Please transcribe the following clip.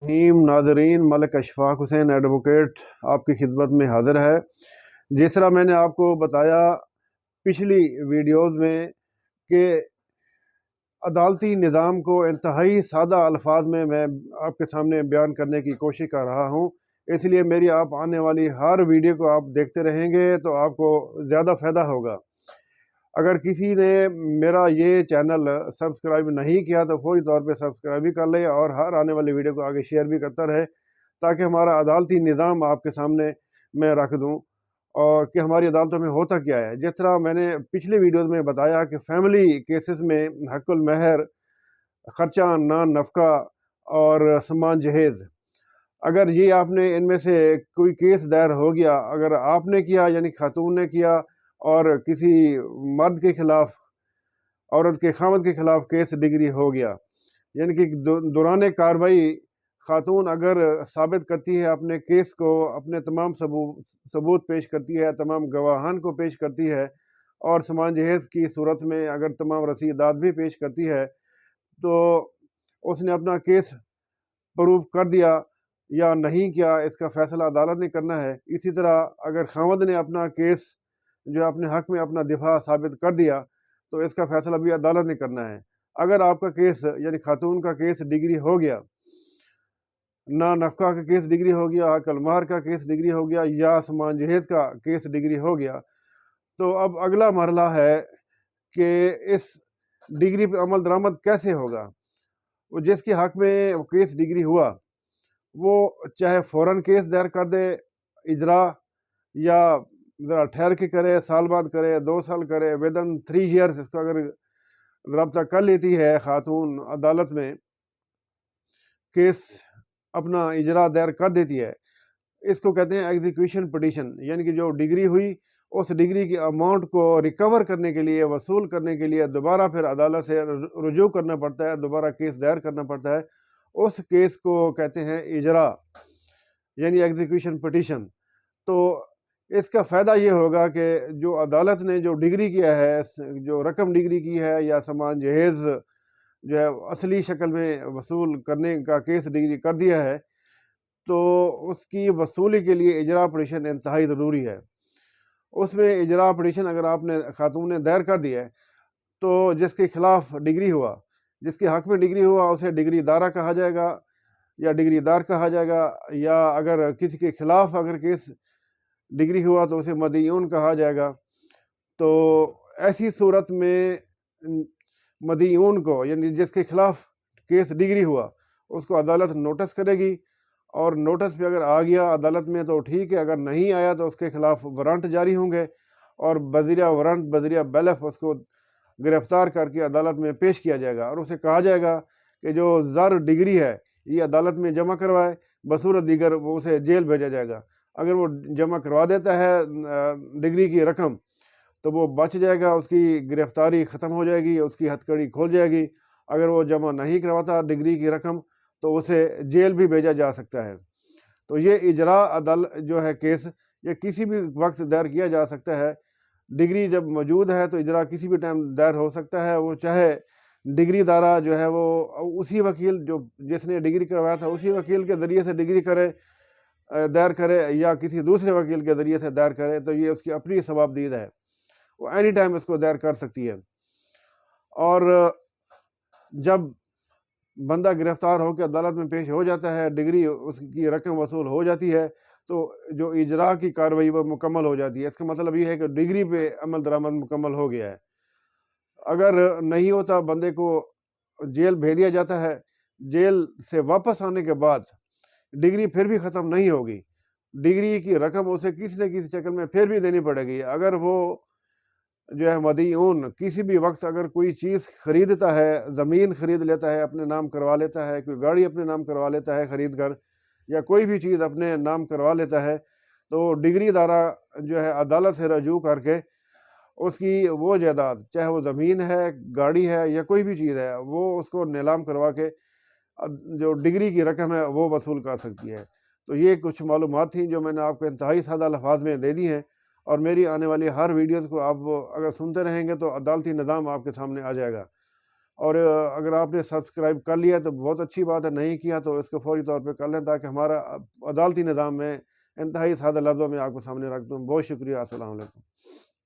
ناظرین، ملک اشفاق حسین ایڈوکیٹ آپ کی خدمت میں حاضر ہے۔ جس طرح میں نے آپ کو بتایا پچھلی ویڈیوز میں کہ عدالتی نظام کو انتہائی سادہ الفاظ میں آپ کے سامنے بیان کرنے کی کوشش کر رہا ہوں، اس لیے میری آپ آنے والی ہر ویڈیو کو آپ دیکھتے رہیں گے تو آپ کو زیادہ فائدہ ہوگا۔ اگر کسی نے میرا یہ چینل سبسکرائب نہیں کیا تو فوری طور پہ سبسکرائب بھی کر لے اور ہر آنے والی ویڈیو کو آگے شیئر بھی کرتا رہے، تاکہ ہمارا عدالتی نظام آپ کے سامنے میں رکھ دوں اور کہ ہماری عدالتوں میں ہوتا کیا ہے۔ جس طرح میں نے پچھلے ویڈیوز میں بتایا کہ فیملی کیسز میں حق المہر، خرچہ نان نفقہ اور سمان جہیز، اگر یہ آپ نے ان میں سے کوئی کیس دائر ہو گیا، اگر آپ نے کیا یعنی خاتون نے کیا اور کسی مرد کے خلاف، عورت کے خاوند کے خلاف کیس ڈگری ہو گیا، یعنی کہ دوران کارروائی خاتون اگر ثابت کرتی ہے اپنے کیس کو، اپنے تمام ثبوت پیش کرتی ہے، تمام گواہان کو پیش کرتی ہے اور سمان جہیز کی صورت میں اگر تمام رسیدات بھی پیش کرتی ہے تو اس نے اپنا کیس پروف کر دیا یا نہیں کیا، اس کا فیصلہ عدالت نے کرنا ہے۔ اسی طرح اگر خاوند نے اپنا کیس جو اپنے حق میں اپنا دفاع ثابت کر دیا تو اس کا فیصلہ بھی عدالت نے کرنا ہے۔ اگر آپ کا کیس یعنی خاتون کا کیس ڈگری ہو گیا، نا نفقہ کا کیس ڈگری ہو گیا، حق المہر کا کیس ڈگری ہو گیا یا سمان جہیز کا کیس ڈگری ہو گیا، تو اب اگلا مرحلہ ہے کہ اس ڈگری پہ عمل درآمد کیسے ہوگا۔ وہ جس کے حق میں کیس ڈگری ہوا وہ چاہے فوراً کیس دائر کر دے اجرا، یا ذرا ٹھہر کے کرے، سال بعد کرے، 2 سال کرے، ودن 3 ایئرس اس کو اگر رابطہ کر لیتی ہے خاتون عدالت میں، کیس اپنا اجرا دائر کر دیتی ہے، اس کو کہتے ہیں ایگزیکیوشن پٹیشن، یعنی کہ جو ڈگری ہوئی اس ڈگری کی اماؤنٹ کو ریکور کرنے کے لیے، وصول کرنے کے لیے دوبارہ پھر عدالت سے رجوع کرنا پڑتا ہے، دوبارہ کیس دائر کرنا پڑتا ہے۔ اس کیس کو کہتے ہیں اجرا، یعنی ایگزیکیوشن پٹیشن۔ تو اس کا فائدہ یہ ہوگا کہ جو عدالت نے جو ڈگری کیا ہے، جو رقم ڈگری کی ہے یا سامان جہیز جو ہے اصلی شکل میں وصول کرنے کا کیس ڈگری کر دیا ہے، تو اس کی وصولی کے لیے اجرا پٹیشن انتہائی ضروری ہے۔ اس میں اجرا پٹیشن اگر آپ نے خاتون نے دائر کر دیا ہے تو جس کے خلاف ڈگری ہوا، جس کے حق میں ڈگری ہوا، اسے ڈگری دارہ کہا جائے گا یا ڈگری دار کہا جائے گا، یا اگر کسی کے خلاف اگر کیس ڈگری ہوا تو اسے مدعیون کہا جائے گا۔ تو ایسی صورت میں مدعیون کو، یعنی جس کے خلاف کیس ڈگری ہوا، اس کو عدالت نوٹس کرے گی، اور نوٹس پہ اگر آ گیا عدالت میں تو ٹھیک ہے، اگر نہیں آیا تو اس کے خلاف وارنٹ جاری ہوں گے اور بذریعہ وارنٹ، بذریعہ بیلف اس کو گرفتار کر کے عدالت میں پیش کیا جائے گا اور اسے کہا جائے گا کہ جو زر ڈگری ہے یہ عدالت میں جمع کروائے، بصورت دیگر وہ اسے جیل بھیجا جائے گا۔ اگر وہ جمع کروا دیتا ہے ڈگری کی رقم تو وہ بچ جائے گا، اس کی گرفتاری ختم ہو جائے گی، اس کی ہتھ کڑی کھول جائے گی۔ اگر وہ جمع نہیں کرواتا ڈگری کی رقم تو اسے جیل بھی بھیجا جا سکتا ہے۔ تو یہ اجرا عدالت جو ہے کیس، یہ کسی بھی وقت دائر کیا جا سکتا ہے۔ ڈگری جب موجود ہے تو اجرا کسی بھی ٹائم دائر ہو سکتا ہے، وہ چاہے ڈگری دارہ جو ہے وہ اسی وکیل جو جس نے ڈگری کروایا تھا اسی وکیل کے ذریعے سے ڈگری دائر کرے یا کسی دوسرے وکیل کے ذریعے سے دائر کرے، تو یہ اس کی اپنی ثوابدید ہے، وہ اینی ٹائم اس کو دائر کر سکتی ہے۔ اور جب بندہ گرفتار ہو کے عدالت میں پیش ہو جاتا ہے، ڈگری اس کی رقم وصول ہو جاتی ہے، تو جو اجرا کی کارروائی وہ مکمل ہو جاتی ہے۔ اس کا مطلب یہ ہے کہ ڈگری پہ عمل درآمد مکمل ہو گیا ہے۔ اگر نہیں ہوتا، بندے کو جیل بھیج دیا جاتا ہے، جیل سے واپس آنے کے بعد ڈگری پھر بھی ختم نہیں ہوگی، ڈگری کی رقم اسے کسی نہ کسی شکل میں پھر بھی دینی پڑے گی۔ اگر وہ جو ہے مدعیون کسی بھی وقت اگر کوئی چیز خریدتا ہے، زمین خرید لیتا ہے، اپنے نام کروا لیتا ہے، کوئی گاڑی اپنے نام کروا لیتا ہے خرید کر، یا کوئی بھی چیز اپنے نام کروا لیتا ہے، تو ڈگری دارہ جو ہے عدالت سے رجوع کر کے اس کی وہ جائیداد، چاہے وہ زمین ہے، گاڑی ہے یا کوئی بھی چیز ہے، وہ اس کو نیلام کروا کے جو ڈگری کی رقم ہے وہ وصول کر سکتی ہے۔ تو یہ کچھ معلومات تھیں جو میں نے آپ کو انتہائی سادہ الفاظ میں دے دی ہیں، اور میری آنے والی ہر ویڈیوز کو آپ اگر سنتے رہیں گے تو عدالتی نظام آپ کے سامنے آ جائے گا۔ اور اگر آپ نے سبسکرائب کر لیا تو بہت اچھی بات ہے، نہیں کیا تو اس کو فوری طور پہ کر لیں تاکہ ہمارا عدالتی نظام میں انتہائی سادہ لفظوں میں آپ کو سامنے رکھ دوں۔ بہت شکریہ، السلام علیکم۔